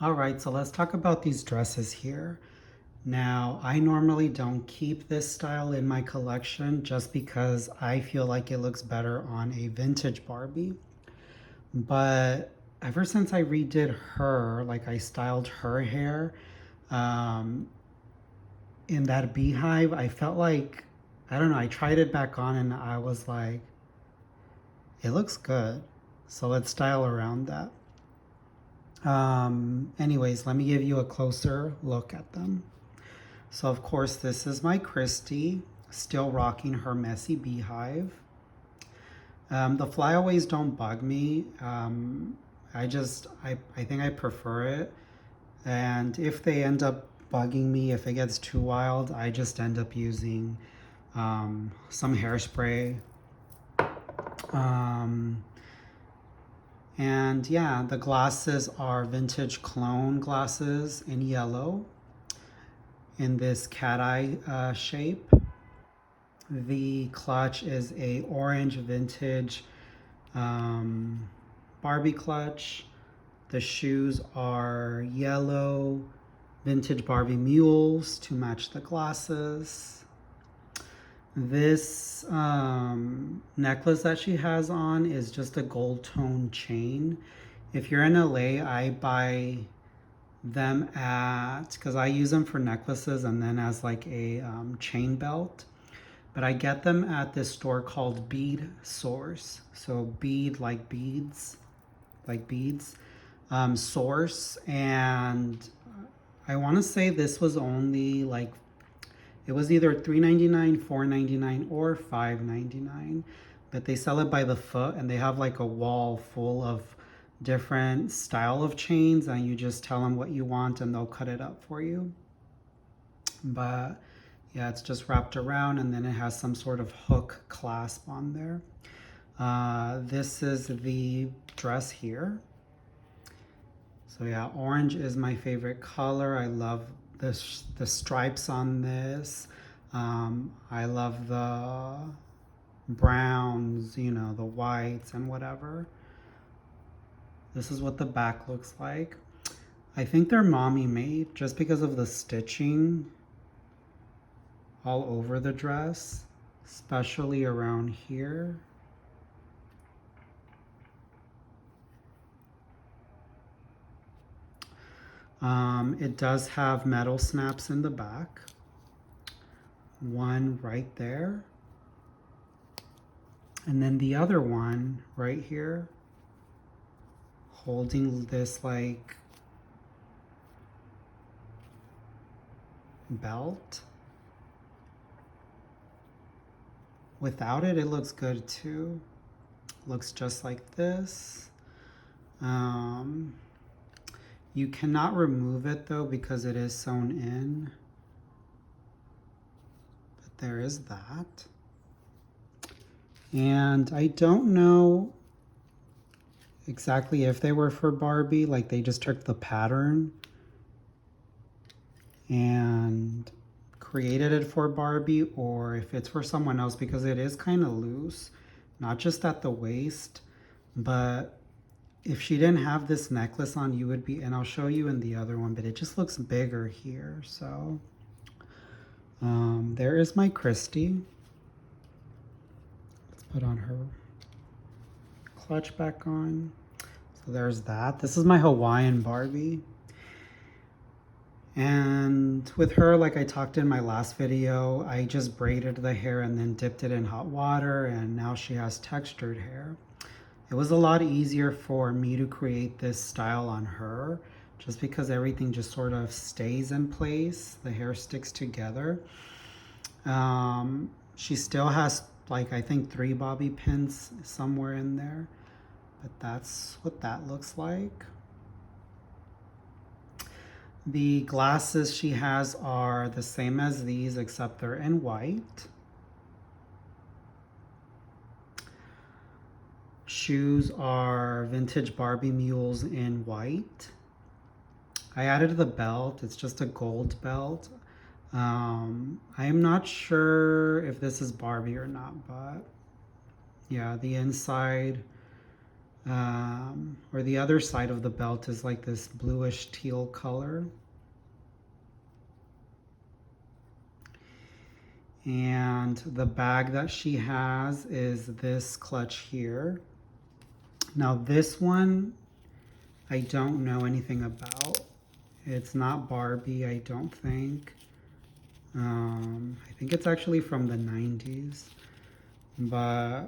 All right, so let's talk about these dresses here. Now, I normally don't keep this style in my collection just because I feel like it looks better on a vintage Barbie. But ever since I redid her, like I styled her hair um, in that beehive, I felt like, I don't know, I tried it back on and I was like, it looks good. So let's style around that. Anyways, let me give you a closer look at them. So of course, this is my Christy, still rocking her messy beehive. The flyaways don't bug me. I think I prefer it. And if they end up bugging me, if it gets too wild, I just end up using some hairspray. Um, and yeah, the glasses are vintage clone glasses in yellow in this cat eye shape. The clutch is a orange vintage um, Barbie clutch. The shoes are yellow vintage Barbie mules to match the glasses. This necklace that she has on is just a gold tone chain. If you're in LA, I buy them at, because I use them for necklaces and then as like a chain belt. But I get them at this store called Bead Source. So bead like beads, like beads, source. And I want to say this was only like, it was either $3.99, $4.99, or $5.99. But they sell it by the foot and they have like a wall full of different style of chains, and you just tell them what you want and they'll cut it up for you. But yeah, it's just wrapped around and then it has some sort of hook clasp on there. This is the dress here. So yeah, orange is my favorite color. I love the stripes on this. I love the browns, you know, the whites and whatever. This is what the back looks like. I think they're mommy made just because of the stitching all over the dress, especially around here. It does have metal snaps in the back. One right there. And then the other one right here, holding this like belt. Without it, it looks good too. Looks just like this. You cannot remove it though because it is sewn in. But there is that. And I don't know exactly if they were for Barbie, like they just took the pattern and created it for Barbie, or if it's for someone else, because it is kind of loose, not just at the waist, but if she didn't have this necklace on, you would be, and I'll show you in the other one, but it just looks bigger here. So there is my Christy. Let's put on her clutch back on. So there's that. This is my Hawaiian Barbie. And with her, like I talked in my last video, I just braided the hair and then dipped it in hot water, and now she has textured hair. It was a lot easier for me to create this style on her just because everything just sort of stays in place. The hair sticks together. She still has like, I think 3 bobby pins somewhere in there, but that's what that looks like. The glasses she has are the same as these, except they're in white. Shoes are vintage Barbie mules in white. I added the belt. It's just a gold belt. I am not sure if this is Barbie or not, but yeah, the inside Or the other side of the belt is like this bluish teal color. And the bag that she has is this clutch here. Now this one, I don't know anything about. It's not Barbie, I don't think. I think it's actually from the 90s. But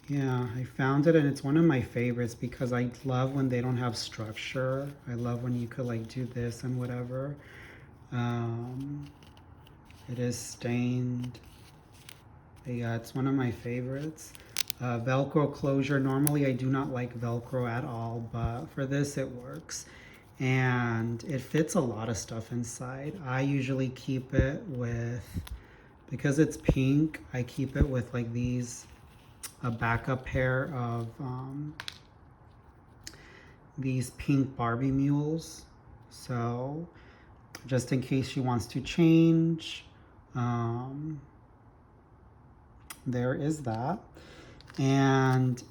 yeah, I found it and it's one of my favorites because I love when they don't have structure. I love when you could like do this and whatever. Um, it is stained. But yeah, it's one of my favorites. Velcro closure. Normally I do not like Velcro at all, but for this it works. And it fits a lot of stuff inside. I usually keep it with, because it's pink, I keep it with like these, a backup pair of these pink Barbie mules. So just in case she wants to change, there is that. And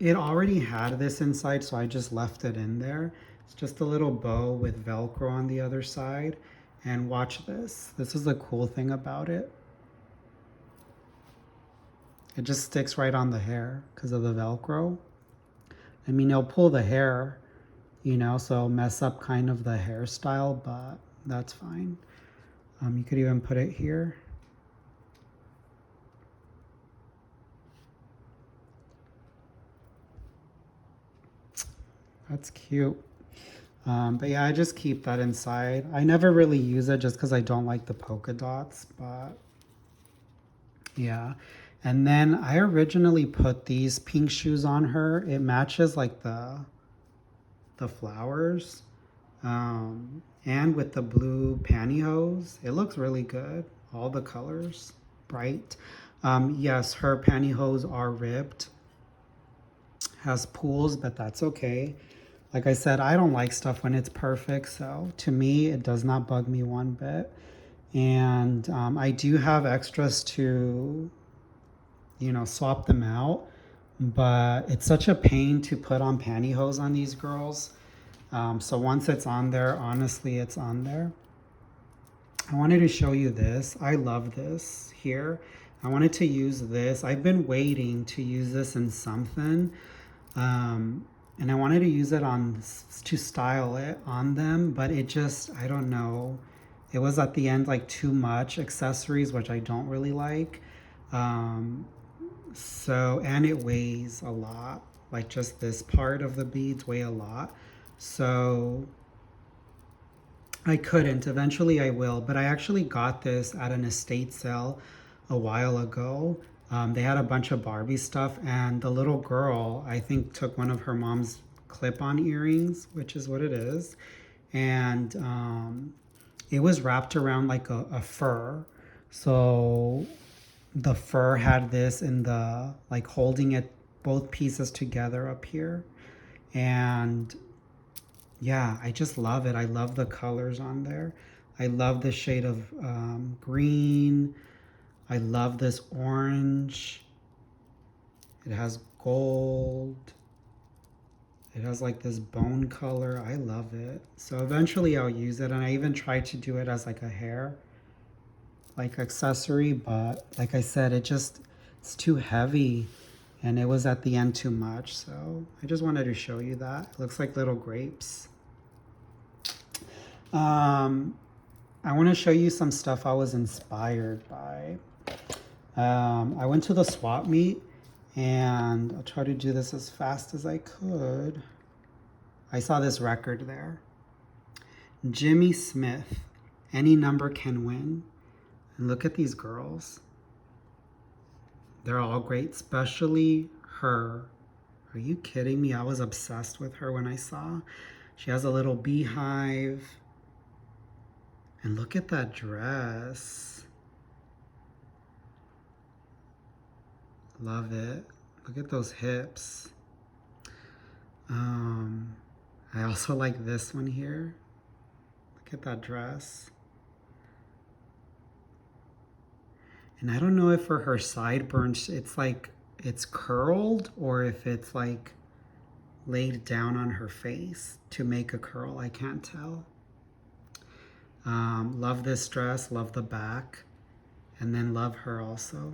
it already had this inside, so I just left it in there. It's just a little bow with Velcro on the other side. And watch this. This is the cool thing about it. It just sticks right on the hair because of the Velcro. I mean, it'll pull the hair, you know, so it'll mess up kind of the hairstyle, but that's fine. You could even put it here. That's cute. But yeah, I just keep that inside. I never really use it just because I don't like the polka dots, but yeah. And then I originally put these pink shoes on her. It matches like the flowers. And with the blue pantyhose, it looks really good. All the colors, bright. Yes, her pantyhose are ripped. Has pools, but that's okay. Like I said, I don't like stuff when it's perfect, so to me, it does not bug me one bit. And I do have extras to, you know, swap them out, but it's such a pain to put on pantyhose on these girls. So once it's on there, honestly, it's on there. I wanted to show you this. I love this here. I wanted to use this. I've been waiting to use this in something. And I wanted to use it on, to style it on them, but it just, I don't know. It was at the end like too much accessories, which I don't really like. So, and it weighs a lot. Like just this part of the beads weigh a lot. So I couldn't. Eventually I will, but I actually got this at an estate sale a while ago. They had a bunch of Barbie stuff, and the little girl, I think, took one of her mom's clip-on earrings, which is what it is, and it was wrapped around like a fur. So the fur had this in the, like holding it, both pieces together up here. And yeah, I just love it. I love the colors on there. I love the shade of green. I love this orange. It has gold. It has like this bone color. I love it. So eventually I'll use it. And I even tried to do it as like a hair, like accessory. But like I said, it's too heavy. And it was at the end too much. So I just wanted to show you that. It looks like little grapes. I want to show you some stuff I was inspired by. I went to the swap meet, and I'll try to do this as fast as I could. I saw this record there. Jimmy Smith, Any Number Can Win. And look at these girls. They're all great, especially her. Are you kidding me? I was obsessed with her when I saw. She has a little beehive. And look at that dress. Love it. Look at those hips. I also like this one here. Look at that dress. And I don't know if for her sideburns, it's like it's curled or if it's like laid down on her face to make a curl. I can't tell. Love this dress, love the back, and then love her also.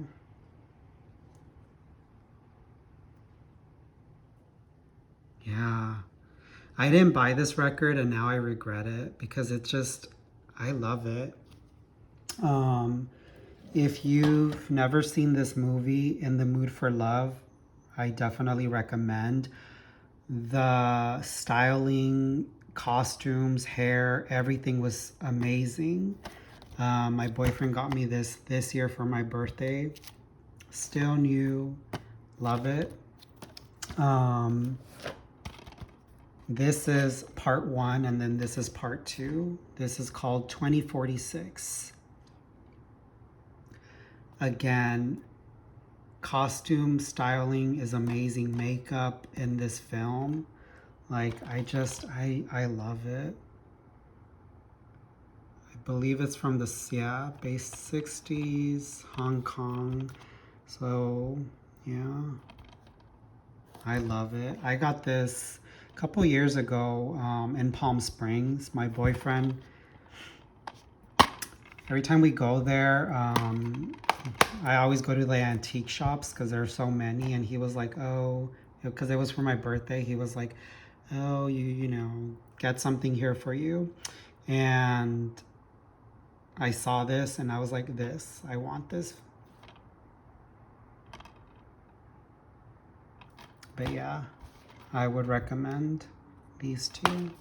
Yeah. I didn't buy this record and now I regret it because it's just, I love it. Um, if you've never seen this movie, In the Mood for Love, I definitely recommend. The styling, costumes, hair, everything was amazing. My boyfriend got me this year for my birthday. Still new, love it. Um, this is part 1 and then this is part 2. This is called 2046. Again, costume styling is amazing. Makeup in this film, like I love it. I believe it's from the based 60s, Hong Kong. So yeah, I love it. I got this a couple years ago in Palm Springs. My boyfriend, every time we go there, I always go to the antique shops because there are so many. And he was like, oh, because it was for my birthday. He was like, oh, you know, get something here for you. And I saw this and I was like, I want this. But yeah, I would recommend these two.